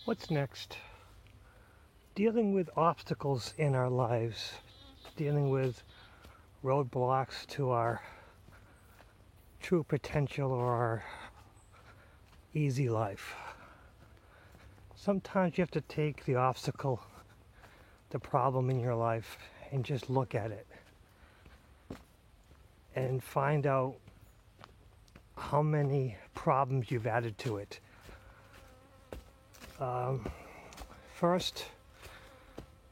What's next? Dealing with obstacles in our lives, dealing with roadblocks to our true potential or our easy life. Sometimes you have to take the obstacle, the problem in your life, and just look at it and find out how many problems you've added to it. First,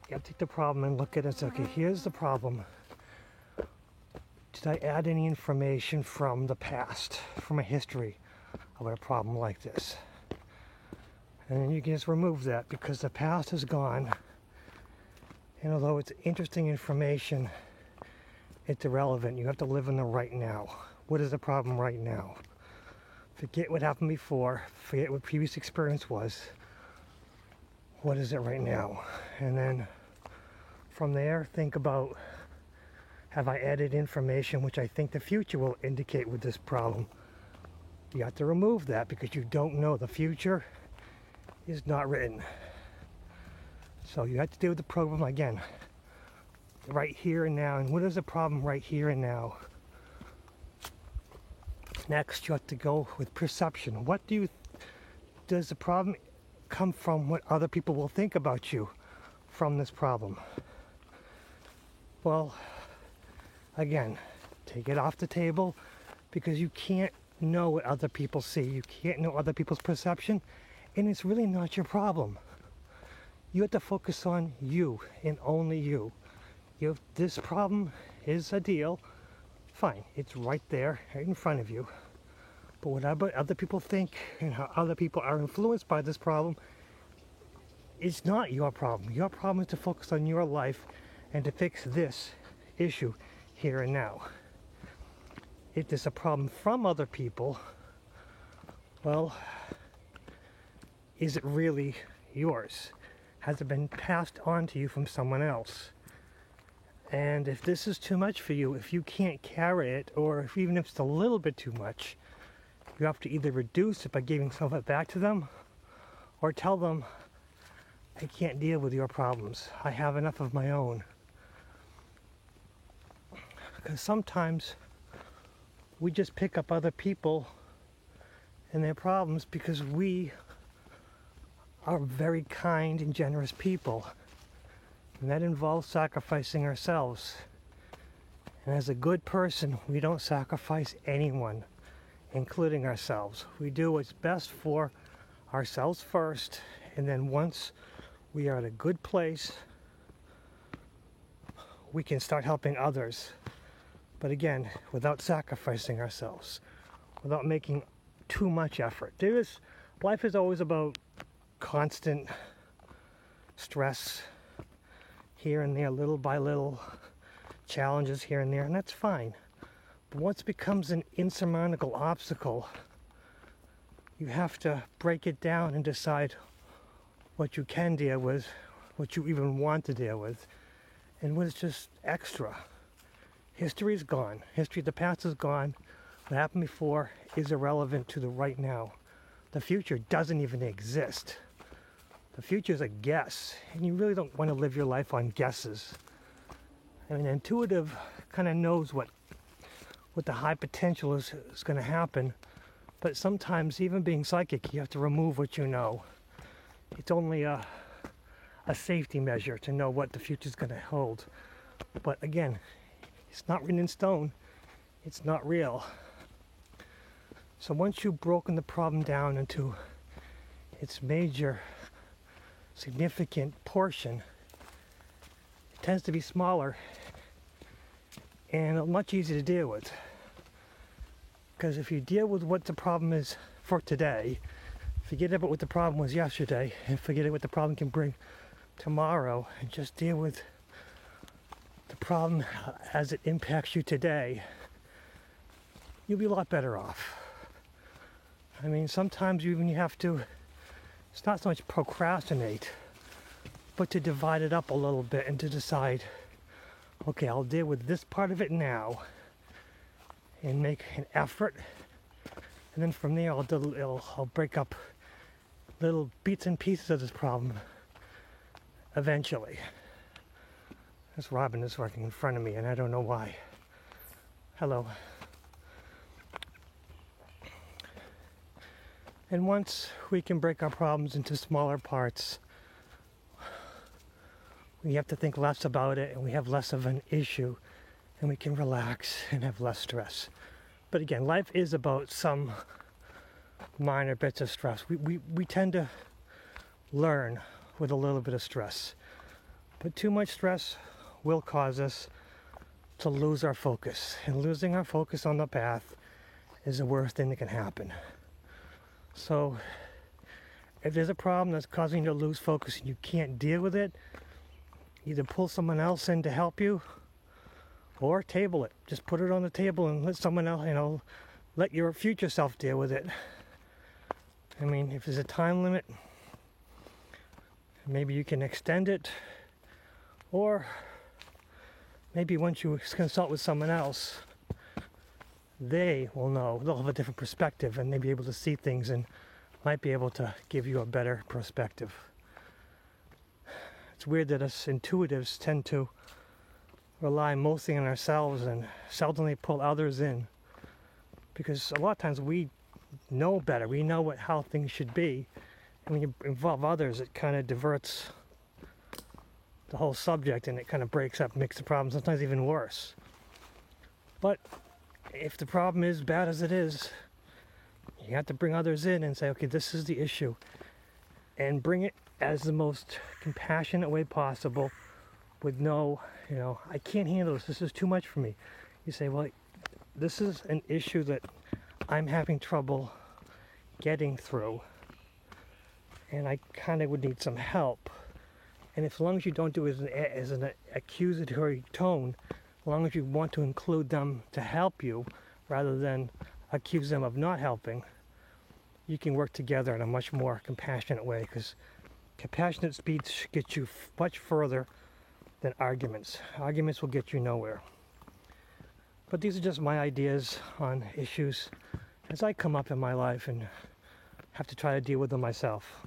you have to take the problem and look at it and say, okay, here's the problem. Did I add any information from the past, from a history about a problem like this? And then you can just remove that because the past is gone. And although it's interesting information, it's irrelevant. You have to live in the right now. What is the problem right now? Forget what happened before. Forget what previous experience was. What is it right now? And then from there, think about, have I added information which I think the future will indicate with this problem? You have to remove that because you don't know. The future is not written. So you have to deal with the problem again, right here and now. And what is the problem right here and now? Next, you have to go with perception. Does the problem come from what other people will think about you from this problem? Well, again, take it off the table because you can't know what other people see. You can't know other people's perception, and it's really not your problem. You have to focus on you and only you. If this problem is a deal, fine, it's right there, right in front of you. But whatever other people think and how other people are influenced by this problem, it's not your problem. Your problem is to focus on your life and to fix this issue here and now. If there's a problem from other people, well, is it really yours? Has it been passed on to you from someone else? And if this is too much for you, if you can't carry it, or even if it's a little bit too much, you have to either reduce it by giving some of it back to them, or tell them, I can't deal with your problems. I have enough of my own. Because sometimes we just pick up other people and their problems because we are very kind and generous people. And that involves sacrificing ourselves. And as a good person, we don't sacrifice anyone, including ourselves. We do what's best for ourselves first, and then once we are at a good place, we can start helping others. But again, without sacrificing ourselves, without making too much effort. Life is always about constant stress here and there, little by little, challenges here and there, and that's fine. But once it becomes an insurmountable obstacle, you have to break it down and decide what you can deal with, what you even want to deal with, and what is just extra. History is gone. The past is gone. What happened before is irrelevant to the right now. The future doesn't even exist. The future is a guess, and you really don't want to live your life on guesses. I mean, intuitive kind of knows what the high potential is going to happen, but sometimes even being psychic, you have to remove what you know. It's only a safety measure to know what the future is going to hold. But again, it's not written in stone. It's not real. So once you've broken the problem down into its major significant portion, it tends to be smaller and much easier to deal with. Because if you deal with what the problem is for today, forget about what the problem was yesterday, and forget what the problem can bring tomorrow, and just deal with the problem as it impacts you today, you'll be a lot better off. I mean, sometimes you have to, it's not so much procrastinate, but to divide it up a little bit and to decide, okay, I'll deal with this part of it now and make an effort, and then from there I'll break up little bits and pieces of this problem eventually. This robin is working in front of me and I don't know why. Hello. And once we can break our problems into smaller parts, we have to think less about it and we have less of an issue and we can relax and have less stress. But again, life is about some minor bits of stress. We tend to learn with a little bit of stress. But too much stress will cause us to lose our focus. And losing our focus on the path is the worst thing that can happen. So if there's a problem that's causing you to lose focus and you can't deal with it, either pull someone else in to help you or table it. Just put it on the table and let someone else, let your future self deal with it. I mean, if there's a time limit, maybe you can extend it, or maybe once you consult with someone else, they will know. They'll have a different perspective and they'll be able to see things and might be able to give you a better perspective. It's weird that us intuitives tend to rely mostly on ourselves and seldomly pull others in, because a lot of times we know better. We know how things should be, and when you involve others, it kind of diverts the whole subject and it kind of breaks up, makes the problem sometimes even worse. But if the problem is bad as it is, you have to bring others in and say, okay, this is the issue, and bring it as the most compassionate way possible with no, I can't handle this is too much for me. You say, well, this is an issue that I'm having trouble getting through, and I kind of would need some help. And as long as you don't do it as an accusatory tone, as long as you want to include them to help you rather than accuse them of not helping, you can work together in a much more compassionate way, because compassionate speech gets you much further than arguments. Arguments will get you nowhere. But these are just my ideas on issues as I come up in my life and have to try to deal with them myself.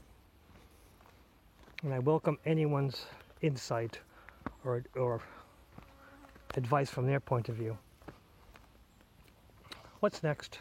And I welcome anyone's insight or advice from their point of view. What's next?